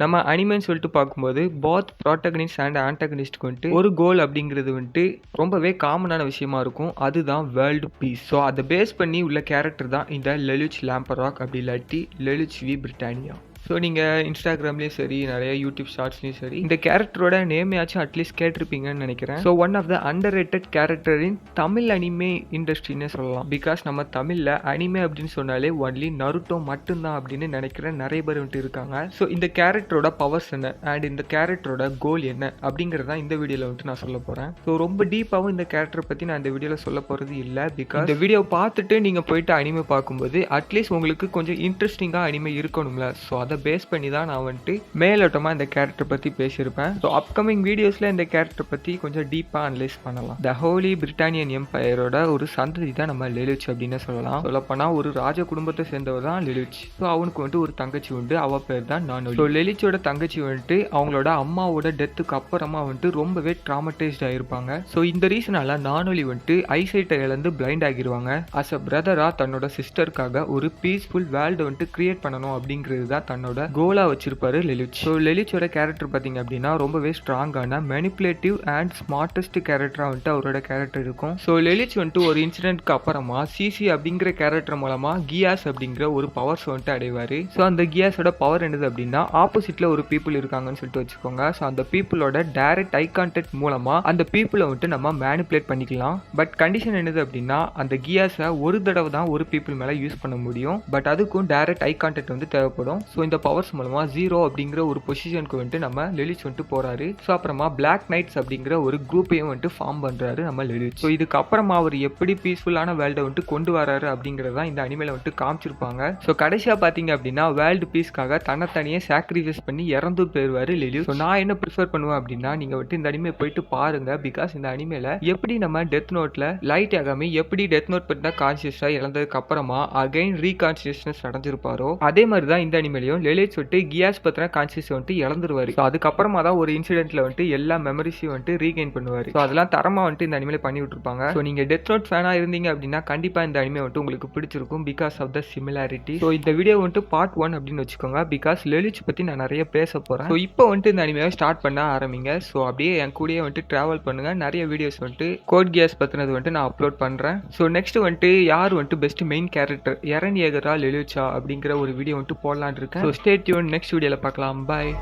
நம்ம அனிமேன்னு சொல்லிட்டு பார்க்கும்போது பாத் ப்ரோட்டகனிஸ்ட் அண்ட் ஆன்டகனிஸ்ட்க்கு வந்துட்டு ஒரு கோல் அப்படிங்கிறது வந்துட்டு ரொம்பவே காமனான விஷயமா இருக்கும். அதுதான் வேர்ல்டு பீஸ். ஸோ அதை பேஸ் பண்ணி உள்ள கேரக்டர் தான் இந்த லெலுச் லாம்பராக் அப்படி இல்லாட்டி லெலுச் வி பிரிட்டானியா. ஸோ நீங்கள் இன்ஸ்டாகிராம்லேயும் சரி நிறைய யூடியூப் ஷார்ட்ஸ்லையும் சரி இந்த கேரக்டரோட நேமையாச்சும் அட்லீஸ்ட் கேட்டிருப்பீங்கன்னு நினைக்கிறேன். So one of the under rated character in Tamil anime இண்டஸ்ட்ரின்னு சொல்லலாம். பிகாஸ் நம்ம தமிழில் அனிமே அப்படின்னு சொன்னாலே ஒன்லி நருட்டோ மட்டும்தான் அப்படின்னு நினைக்கிற நிறைய பேர் வந்துட்டு இருக்காங்க. ஸோ இந்த கேரக்டரோட பவர்ஸ் என்ன அண்ட் இந்த கேரக்டரோட கோல் என்ன அப்படிங்கிறதான் இந்த வீடியோவில் வந்துட்டு நான் சொல்ல போகிறேன். ஸோ ரொம்ப டீப்பாகவும் இந்த கேரக்டரை பற்றி நான் இந்த வீடியோவில் சொல்ல போகிறது இல்லை. பிகாஸ் இந்த வீடியோ பார்த்துட்டு நீங்கள் போயிட்டு அனிமே பார்க்கும்போது அட்லீஸ்ட் உங்களுக்கு கொஞ்சம் இன்ட்ரெஸ்டிங்காக அனிமே இருக்கணும்ல. ஸோ அதை பேஸ் பண்ணி தான் நான் வந்துட்டு மேலோட்டமாக இந்த கேரக்டர் பற்றி பேசியிருப்பேன். ஸோ அப்கமிங் வீடியோஸில் இந்த கேரக்டர் பற்றி கொஞ்சம் டீப்பாக அனலைஸ் பண்ணலாம். த ஹோலி பிரிட்டானியன் எம்பையரோட ஒரு சந்ததி தான் நம்ம லெலுச் அப்படின்னு சொல்லலாம். சொல்லப்போனால் ஒரு ராஜ குடும்பத்தை சேர்ந்தவர் தான் லெலுச். ஸோ அவனுக்கு வந்துட்டு ஒரு தங்கச்சி உண்டு, அவ பேர் தான் நானோலி. ஸோ லெலுச்சோட தங்கச்சி வந்துட்டு அவங்களோட அம்மாவோட டெத்துக்கு அப்புறமா வந்துட்டு ரொம்பவே ட்ராமடைஸ்ட் ஆகிருப்பாங்க. ஸோ இந்த ரீசனால நானோலி வந்துட்டு ஐசைட்டை இழந்து பிளைண்ட் ஆகிருவாங்க. அஸ் அ பிரதரா தன்னோட சிஸ்டருக்காக ஒரு பீஸ்ஃபுல் வேர்ல்டு வந்துட்டு கிரியேட் பண்ணணும் அப்படிங்கிறது தான் தன்னோட கோலா வச்சிருப்பாரு லெலுச். ஸோ லெலுச்சோட கேரக்டர் பார்த்தீங்க அப்படின்னா ரொம்பவே ஸ்ட்ராங்கான மேனிப்புலேட்டிவ் அண்ட் ஸ்மார்ட்டஸ்ட் கேரக்டரா வந்துட்டு அவரோட கேரக்டர் இருக்கும். ஸோ லெலுச் வந்துட்டு ஒரு இன்சிடென்ட்க்கு அப்புறமா சிசி அப்படிங்கிற கேரக்டர் மூலமா கியாஸ் அப்படிங்கிற ஒரு பவர்ஸ் வந்துட்டு அடைவாரு. ஸோ அந்த கியாஸோட பவர் என்னது அப்படின்னா ஆப்போசிட்ல ஒரு பீப்புள் இருக்காங்கன்னு சொல்லிட்டு வச்சுக்கோங்க. ஸோ அந்த பீப்புளோட டைரக்ட் ஐ கான்டாக்ட் மூலமா அந்த பீப்புளை வந்துட்டு நம்ம மேனிப்புலேட் பண்ணிக்கலாம். பட் கண்டிஷன் என்னது அப்படின்னா அந்த கியாஸை ஒரு தடவை தான் ஒரு பீப்புள் மேலே யூஸ் பண்ண முடியும். பட் அதுக்கும் டைரக்ட் ஐ கான்டாக்ட் வந்து தேவைப்படும். ஸோ இந்த பவர்ஸ் மூலமா ஜீரோ அப்படிங்கிற ஒரு பொசிஷனுக்கு வந்துட்டு நம்ம லெலுச் வந்துட்டு போறாரு. ஸோ அப்புறமா பிளாக் நைட்ஸ் அப்படிங்கிற ஒரு குரூப்பையும் வந்துட்டு ஃபார்ம் பண்றாரு நம்ம லெலுச். ஸோ இதுக்கு அப்புறமா அவர் எப்படி பீஸ்ஃபுல்லான வேர்ல்டை வந்துட்டு கொண்டு வராரு அப்படிங்கிறதா இந்த அனிமேல வந்துட்டு காமிச்சிருப்பாங்க. ஸோ கடைசியா பாத்தீங்க அப்படின்னா வேர்ல்டு பீஸ்க்காக தன்னைத்தனியே சாக்ரிஃபைஸ் பண்ணி இறந்து போயிருவாரு லெலுச். ஸோ நான் என்ன ப்ரிஃபர் பண்ணுவேன் அப்படின்னா நீங்க வந்துட்டு இந்த அனிமே போயிட்டு பாருங்க. பிகாஸ் இந்த அனிமேல எப்படி நம்ம டெத் நோட்ல லைட் ஆகாம எப்படி டெத் நோட் பத்தி தான் கான்சியஸா இறந்ததுக்கு அப்புறமா அகைன் ரீகான்சியஸ்னஸ் அடைஞ்சிருப்பாரோ அதே மாதிரி தான் இந்த அனிமேலையும் லெலுச் வந்துட்டு கியாஸ் பத்தின கான்சியஸ் வந்துட்டு இழந்துருவாரு. ஸோ அதுக்கப்புறமா தான் ஒரு இன்சிடென்ட்ல வந்துட்டு எல்லா மெமரிஸையும் வந்துட்டு ரீகெயின் பண்ணுவாரு. ஸோ அதெல்லாம் தரமா வந்துட்டு இந்த அனிமேல பண்ணி விட்டுருப்பாங்க. ஸோ நீங்க டெத் நோட் ஃபேனா இருந்தீங்க அப்படின்னா கண்டிப்பா இந்த அனிமே வந்துட்டு உங்களுக்கு பிடிச்சிருக்கும் because of the similarity. So இந்த வீடியோ வந்துட்டு பார்ட் 1 அப்படின்னு வச்சுக்கோங்க. பிகாஸ் லெலுச் பத்தி நான் நிறைய பேச போறேன். ஸோ இப்போ வந்துட்டு இந்த அனிமேவை ஸ்டார்ட் பண்ண ஆரம்பிங்க. ஸோ அப்படியே என் கூடயே வந்துட்டு டிராவல் பண்ணுங்க. நிறைய வீடியோஸ் வந்துட்டு கோட் கியாஸ் பத்தினது வந்துட்டு நான் அப்லோட் பண்றேன். ஸோ நெக்ஸ்ட் வந்துட்டு யார் வந்துட்டு பெஸ்ட் மெயின் கேரக்டர் எரன் ஏகரா லெலுச்சா அப்படிங்கிற ஒரு வீடியோ வந்துட்டு போடலான்னு இருக்கேன். So stay tune. நெக்ஸ்ட் வீடியோல பார்க்கலாம். பாய்.